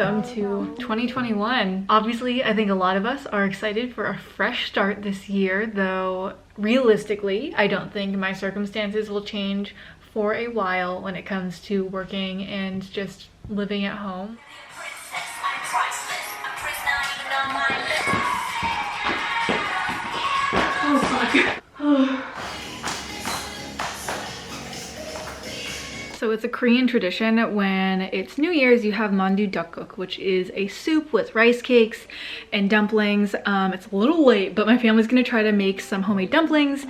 welcome to 2021. Obviously, I think a lot of us are excited for a fresh start this year, though realistically, I don't think my circumstances will change for a while when it comes to working and just living at home. So it's a Korean tradition when it's New Year's, you have mandu dakguk, which is a soup with rice cakes and dumplings. It's a little late, but my family's gonna try to make some homemade dumplings.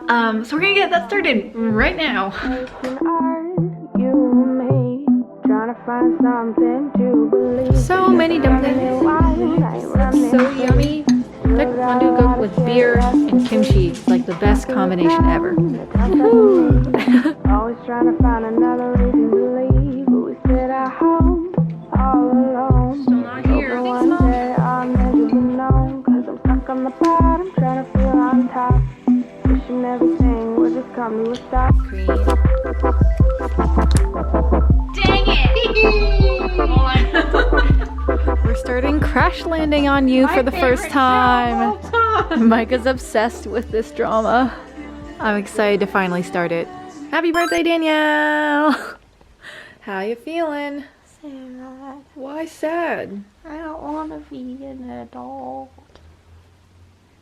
So we're gonna get that started right now. So many dumplings, so yummy. Like mandu guk with beer and kimchi. It's like the best combination ever. Always trying to find another reason to leave, but we sit at home all alone. Still not here. Thanks, Mom. I'll never be known, 'cause I'm stuck on the bottom, trying to feel on top. Wishing everything would just come to a stop. Dang it! We're starting Crash Landing on You for the first time. Micah's obsessed with this drama. I'm excited to finally start it. Happy birthday, Danielle! How you feeling? Sad. Why sad? I don't want to be an adult.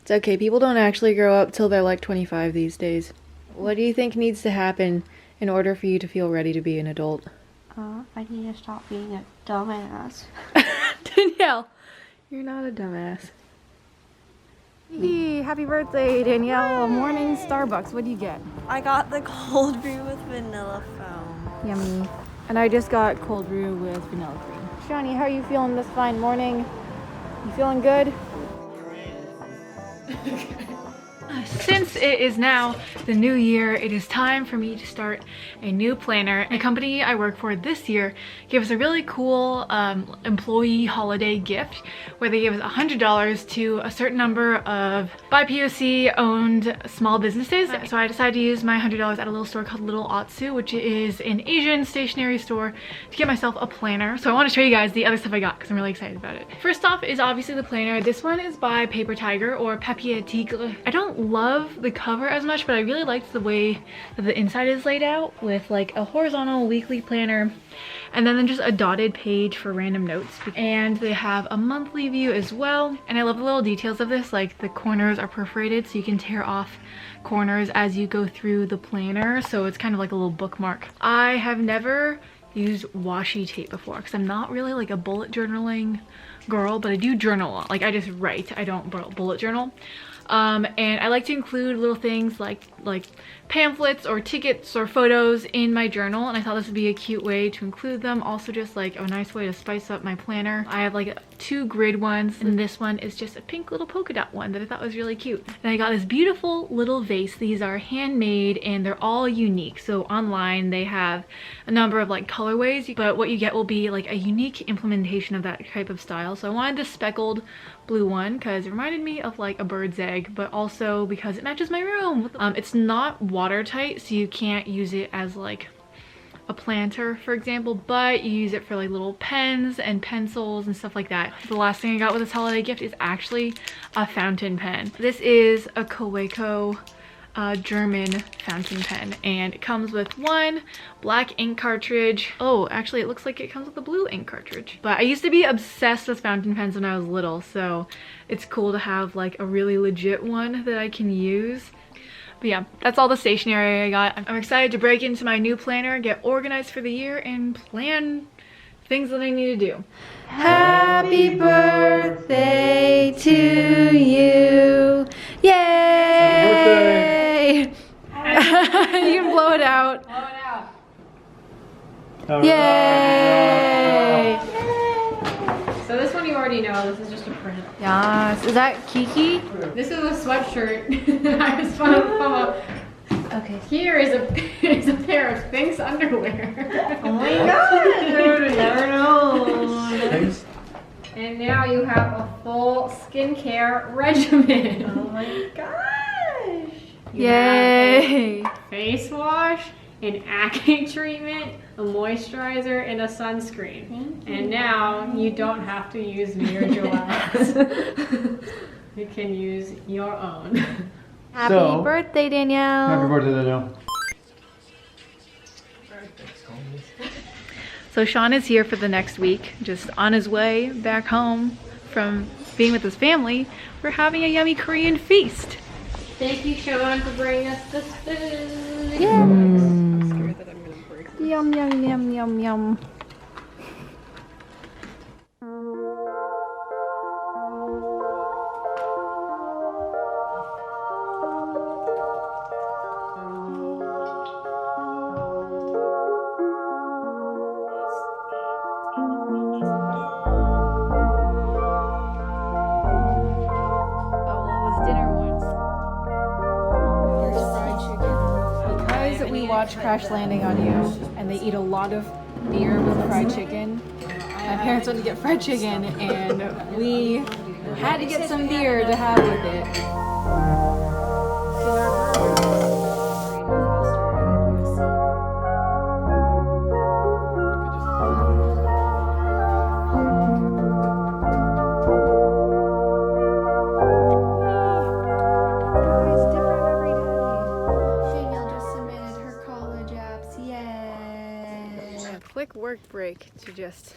It's okay, people don't actually grow up till they're like 25 these days. What do you think needs to happen in order for you to feel ready to be an adult? I need to stop being a dumbass. Danielle, you're not a dumbass. Yee, happy birthday, Danielle. Morning Starbucks. What do you get? I got the cold brew with vanilla foam. Yummy. And I just got cold brew with vanilla cream. Shawnee, how are you feeling this fine morning? You feeling good? Since it is now the new year, it is time for me to start a new planner. The company I work for this year gave us a really cool employee holiday gift where they gave us $100 to a certain number of BIPOC owned small businesses. So I decided to use my $100 at a little store called Little Otsu, which is an Asian stationery store, to get myself a planner. So I want to show you guys the other stuff I got because I'm really excited about it. First off is obviously the planner. This one is by Paper Tiger or Papier Tigre. I don't love the cover as much, but I really liked the way that the inside is laid out with like a horizontal weekly planner and then just a dotted page for random notes. And they have a monthly view as well. And I love the little details of this, like the corners are perforated so you can tear off corners as you go through the planner. So it's kind of like a little bookmark. I have never used washi tape before because I'm not really like a bullet journaling girl, but I do journal. Like I just write, I don't bullet journal. And I like to include little things like pamphlets or tickets or photos in my journal, and I thought this would be a cute way to include them. Also just like a nice way to spice up my planner. I have like 2 grid ones, and this one is just a pink little polka dot one that I thought was really cute. And I got this beautiful little vase. These are handmade and they're all unique. So online they have a number of like colorways, but what you get will be like a unique implementation of that type of style. So I wanted the speckled blue one because it reminded me of like a bird's egg, but also because it matches my room. It's not watertight, so you can't use it as like a planter, for example, but you use it for like little pens and pencils and stuff like that. The last thing I got with this holiday gift is actually a fountain pen. This is a Kaweco German fountain pen, and it comes with one black ink cartridge. Oh, actually it looks like it comes with a blue ink cartridge. But I used to be obsessed with fountain pens when I was little, so it's cool to have like a really legit one that I can use. But yeah, that's all the stationery I got. I'm excited to break into my new planner, get organized for the year, and plan things that I need to do. Happy birthday to you. Yay! You can blow it out. Blow it out. Yay! So this one you already know. This is just a print. Yes. Is that Kiki? This is a sweatshirt that I was fun of. Okay. Here is a pair of Thinx underwear. Oh my god! You never know. And now you have a full skincare regimen. Oh my gosh. You Yay! have a face wash an acne treatment, a moisturizer, and a sunscreen. And now you don't have to use me or Joelle's. You can use your own. Happy birthday, Danielle. Happy birthday, Danielle. So Sean is here for the next week, just on his way back home from being with his family. We're having a yummy Korean feast. Thank you, Sean, for bringing us this food. Yeah. I'm scared that I'm gonna break this. Yum, yum, yum, yum, yum. Watch Crash Landing on You, and they eat a lot of beer with fried chicken. My parents went to get fried chicken, and we had to get some beer to have with it. Quick work break to just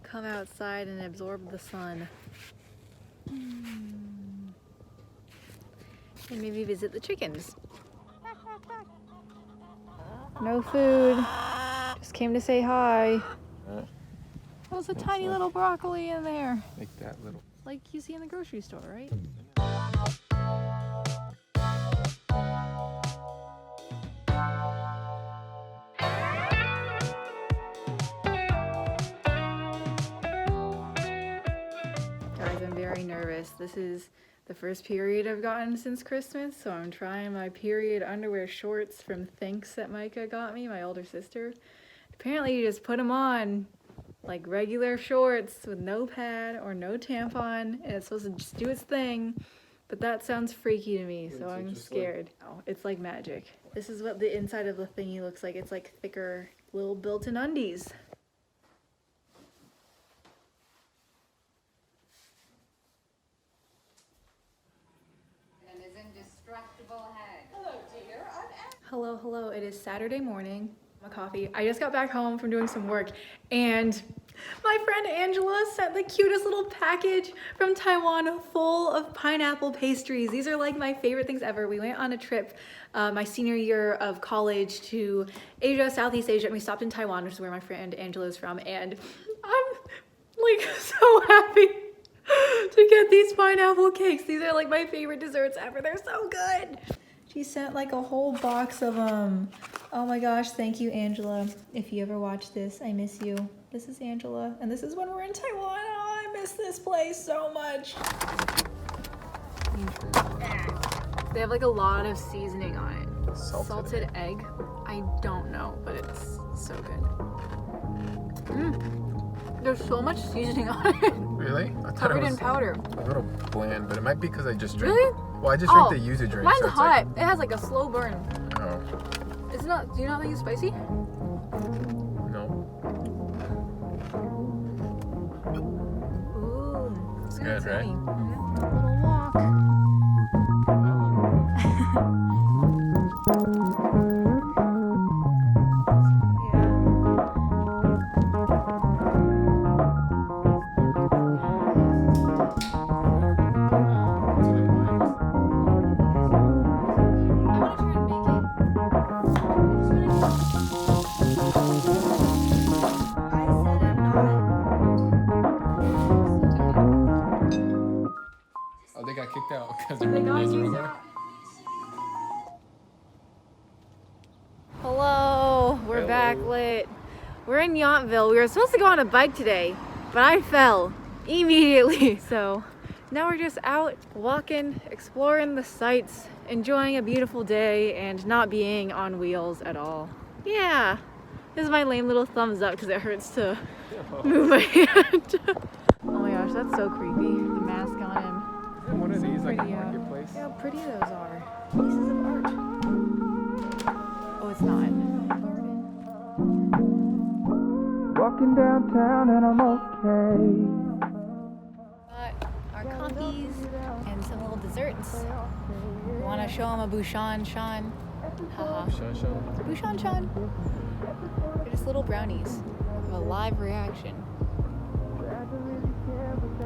come outside and absorb the sun. And maybe visit the chickens. No food. Just came to say hi. There's a tiny little broccoli in there. Like that little. Like you see in the grocery store, right? Guys, I'm very nervous. This is the first period I've gotten since Christmas, so I'm trying my period underwear shorts from Thinks that Micah got me, my older sister. Apparently you just put them on like regular shorts with no pad or no tampon, and it's supposed to just do its thing, but that sounds freaky to me, so I'm scared. Oh, it's like magic. This is what the inside of the thingy looks like. It's like thicker little built-in undies. Hello, hello. It is Saturday morning. My coffee. I just got back home from doing some work, and my friend Angela sent the cutest little package from Taiwan full of pineapple pastries. These are like my favorite things ever. We went on a trip my senior year of college to Asia, Southeast Asia, and we stopped in Taiwan, which is where my friend Angela is from, and I'm like so happy to get these pineapple cakes. These are like my favorite desserts ever. They're so good. She sent like a whole box of them. Oh my gosh, thank you, Angela. If you ever watch this, I miss you. This is Angela, and this is when we're in Taiwan. Oh, I miss this place so much. They have like a lot of seasoning on it. Salted egg. I don't know, but it's so good. There's so much seasoning on it. Really? I thought Covered it was in powder. A little bland, but it might be because I just drank. Really? Well, I just drank the yuzu drink. Mine's so it's hot. Like, it has like a slow burn. oh. It's not. Do you not think it's spicy? No. Ooh, It's good, right? Little walk. Oh, they got kicked out because they were there. Hello, we're back lit. We're in Yountville. We were supposed to go on a bike today, but I fell immediately. So now we're just out walking, exploring the sights, enjoying a beautiful day, and not being on wheels at all. Yeah, this is my lame little thumbs up because it hurts to move my hand. Oh my gosh, that's so creepy. The mask on him. Isn't one of these like a Pretty, marketplace? Yeah, how pretty those are. Pieces of art. Oh, it's not. walking downtown and I'm okay. Got our coffees and some little desserts. We want to show them a Bouchon Sean. Haha. Bouchon Sean. They're just little brownies of a live reaction.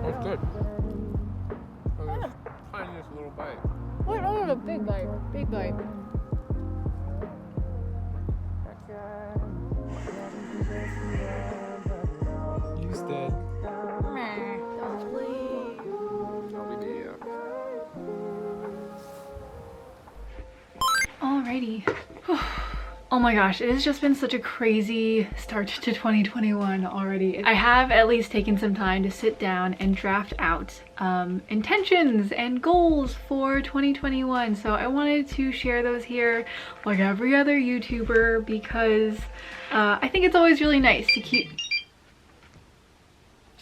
That's good. Tiniest little bite. What? Oh, a big bite. Big bite. Use that. Don't leave. Alrighty. Oh my gosh, it has just been such a crazy start to 2021 already. I have at least taken some time to sit down and draft out intentions and goals for 2021. So I wanted to share those here like every other YouTuber because I think it's always really nice to keep...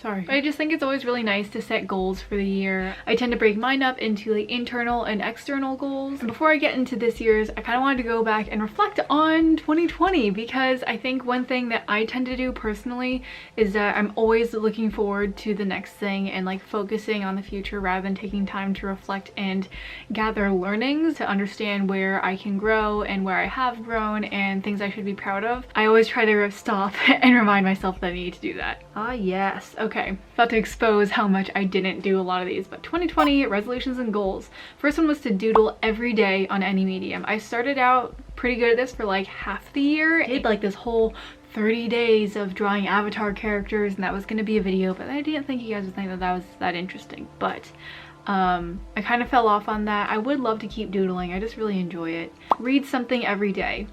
Sorry. But I just think it's always really nice to set goals for the year. I tend to break mine up into like internal and external goals. And before I get into this year's, I kind of wanted to go back and reflect on 2020 because I think one thing that I tend to do personally is that I'm always looking forward to the next thing and like focusing on the future rather than taking time to reflect and gather learnings to understand where I can grow and where I have grown and things I should be proud of. I always try to stop and remind myself that I need to do that. Ah, yes. Okay, about to expose how much I didn't do a lot of these, but 2020 resolutions and goals. First one was to doodle every day on any medium. I started out pretty good at this for like half the year. I did like this whole 30 days of drawing avatar characters and that was going to be a video, but I didn't think you guys would think that that was that interesting. But I kind of fell off on that. I would love to keep doodling. I just really enjoy it. Read something every day.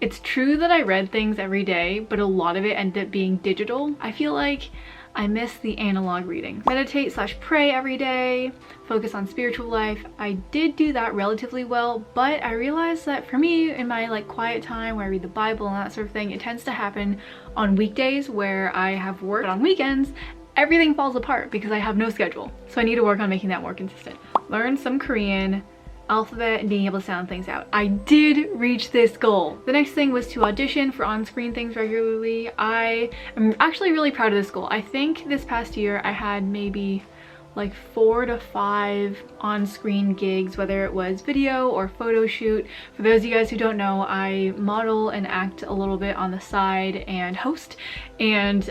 It's true that I read things every day, but a lot of it ended up being digital. I feel like I miss the analog reading. Meditate/pray every day, focus on spiritual life. I did do that relatively well, but I realized that for me, in my like quiet time where I read the Bible and that sort of thing, it tends to happen on weekdays where I have work. But on weekends, everything falls apart because I have no schedule. So I need to work on making that more consistent. Learn some Korean, alphabet, and being able to sound things out. I did reach this goal. The next thing was to audition for on-screen things regularly. I am actually really proud of this goal. I think this past year I had maybe like 4 to 5 on-screen gigs, whether it was video or photo shoot. For those of you guys who don't know, I model and act a little bit on the side and host. And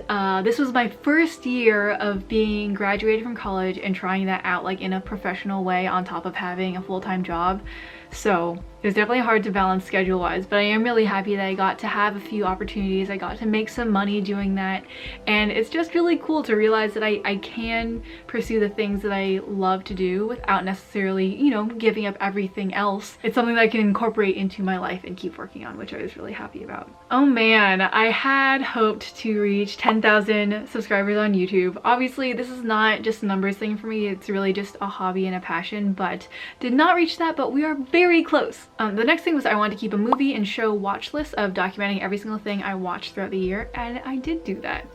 this was my first year of being graduated from college and trying that out like in a professional way on top of having a full-time job. So it was definitely hard to balance schedule-wise, but I am really happy that I got to have a few opportunities. I got to make some money doing that, and it's just really cool to realize that I can pursue the things that I love to do without necessarily, you know, giving up everything else. It's something that I can incorporate into my life and keep working on, which I was really happy about. Oh man, I had hoped to reach 10,000 subscribers on YouTube. Obviously, this is not just a numbers thing for me. It's really just a hobby and a passion, but did not reach that, but we are very close. The next thing was I wanted to keep a movie and show watch list of documenting every single thing I watched throughout the year, and I did do that.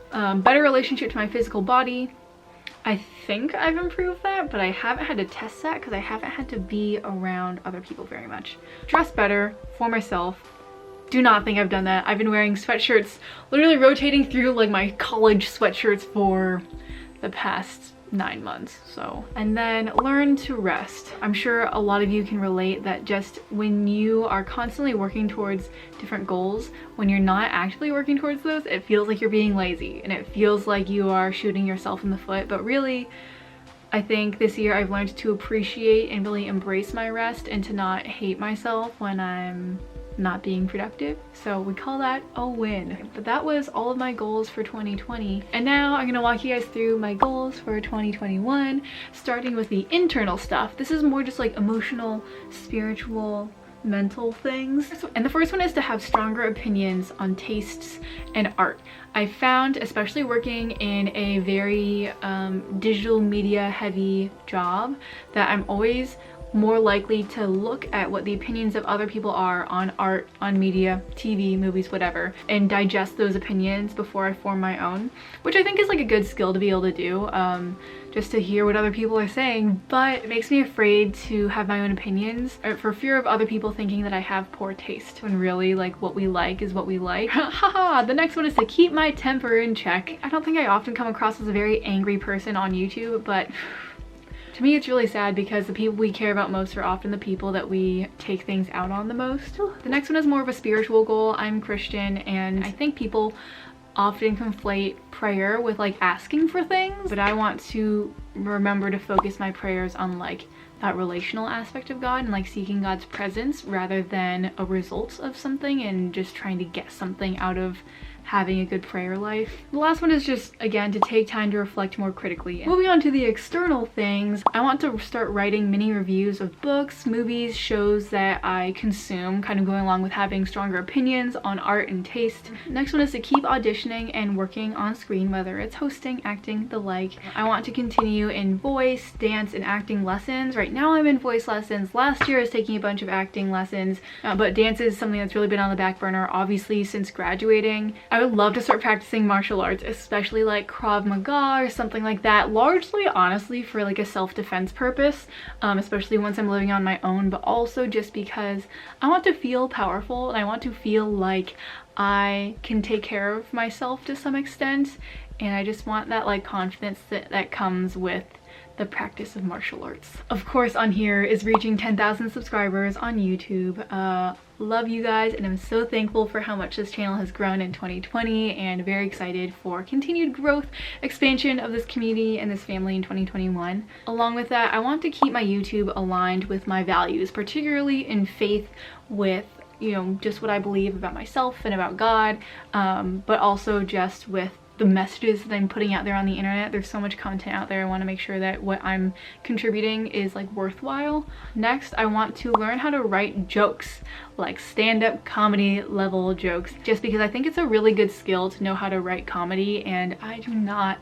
Better relationship to my physical body. I think I've improved that, but I haven't had to test that because I haven't had to be around other people very much. Dress better for myself. Do not think I've done that. I've been wearing sweatshirts, literally rotating through like my college sweatshirts for the past 9 months. So, and then learn to rest. I'm sure a lot of you can relate that just when you are constantly working towards different goals, when you're not actively working towards those, it feels like you're being lazy and it feels like you are shooting yourself in the foot. But really, I think this year I've learned to appreciate and really embrace my rest and to not hate myself when I'm not being productive. So we call that a win. But that was all of my goals for 2020. And now I'm gonna walk you guys through my goals for 2021, starting with the internal stuff. This is more just like emotional, spiritual, mental things. And the first one is to have stronger opinions on tastes and art. I found, especially working in a very digital media heavy job, that I'm always more likely to look at what the opinions of other people are on art, on media, TV, movies, whatever, and digest those opinions before I form my own, which I think is like a good skill to be able to do, just to hear what other people are saying. But it makes me afraid to have my own opinions for fear of other people thinking that I have poor taste, when really like what we like is what we like. Haha. The next one is to keep my temper in check. I don't think I often come across as a very angry person on YouTube, but to me it's really sad because the people we care about most are often the people that we take things out on the most. The next one is more of a spiritual goal. I'm Christian, and I think people often conflate prayer with like asking for things, but I want to remember to focus my prayers on like that relational aspect of God and like seeking God's presence rather than a result of something and just trying to get something out of having a good prayer life. The last one is just, again, to take time to reflect more critically. Moving on to the external things, I want to start writing mini reviews of books, movies, shows that I consume, kind of going along with having stronger opinions on art and taste. Next one is to keep auditioning and working on screen, whether it's hosting, acting, the like. I want to continue in voice, dance, and acting lessons. Right now I'm in voice lessons. Last year I was taking a bunch of acting lessons, but dance is something that's really been on the back burner, obviously, since graduating. I would love to start practicing martial arts, especially like Krav Maga or something like that, largely honestly for like a self-defense purpose, especially once I'm living on my own, but also just because I want to feel powerful and I want to feel like I can take care of myself to some extent, and I just want that like confidence that comes with the practice of martial arts. Of course, on here is reaching 10,000 subscribers on YouTube. Love you guys, and I'm so thankful for how much this channel has grown in 2020, and very excited for continued growth, expansion of this community and this family in 2021. Along with that, I want to keep my YouTube aligned with my values, particularly in faith, with, you know, just what I believe about myself and about God, but also just with the messages that I'm putting out there on the internet. There's so much content out there. I want to make sure that what I'm contributing is like worthwhile. Next, I want to learn how to write jokes, like stand-up comedy level jokes, just because I think it's a really good skill to know how to write comedy, and I do not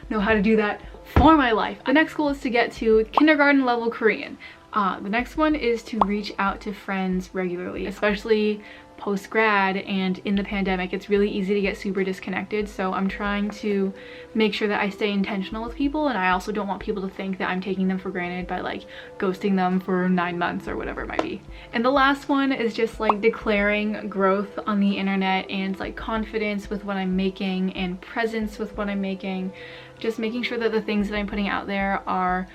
know how to do that for my life. The next goal is to get to kindergarten level Korean. The next one is to reach out to friends regularly, especially post-grad and in the pandemic. It's really easy to get super disconnected, so I'm trying to make sure that I stay intentional with people, and I also don't want people to think that I'm taking them for granted by like ghosting them for 9 months or whatever it might be. And the last one is just like declaring growth on the internet and like confidence with what I'm making and presence with what I'm making, just making sure that the things that I'm putting out there are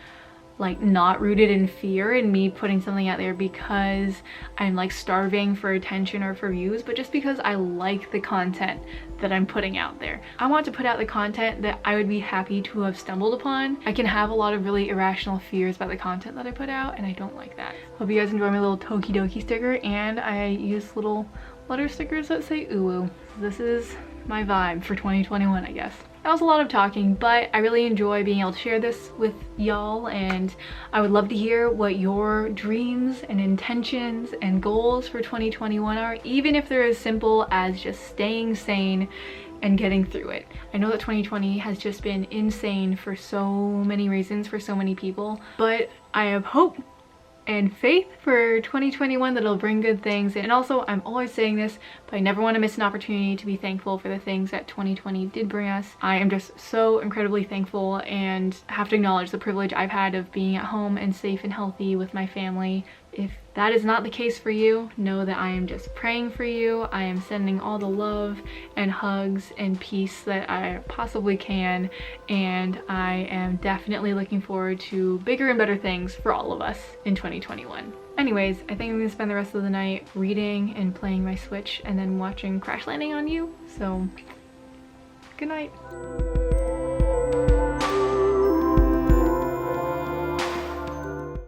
like not rooted in fear and me putting something out there because I'm like starving for attention or for views, but just because I like the content that I'm putting out there. I want to put out the content that I would be happy to have stumbled upon. I can have a lot of really irrational fears about the content that I put out, and I don't like that. Hope you guys enjoy my little Tokidoki sticker, and I use little letter stickers that say uwu. This is my vibe for 2021, I guess. That was a lot of talking, but I really enjoy being able to share this with y'all, and I would love to hear what your dreams and intentions and goals for 2021 are, even if they're as simple as just staying sane and getting through it. I know that 2020 has just been insane for so many reasons for so many people, but I have hope and faith for 2021 that it'll bring good things. And also, I'm always saying this, but I never want to miss an opportunity to be thankful for the things that 2020 did bring us. I am just so incredibly thankful and have to acknowledge the privilege I've had of being at home and safe and healthy with my family. If that is not the case for you, know that I am just praying for you. I am sending all the love and hugs and peace that I possibly can, and I am definitely looking forward to bigger and better things for all of us in 2021. Anyways, I think I'm gonna spend the rest of the night reading and playing my Switch and then watching Crash Landing on You. So, good night.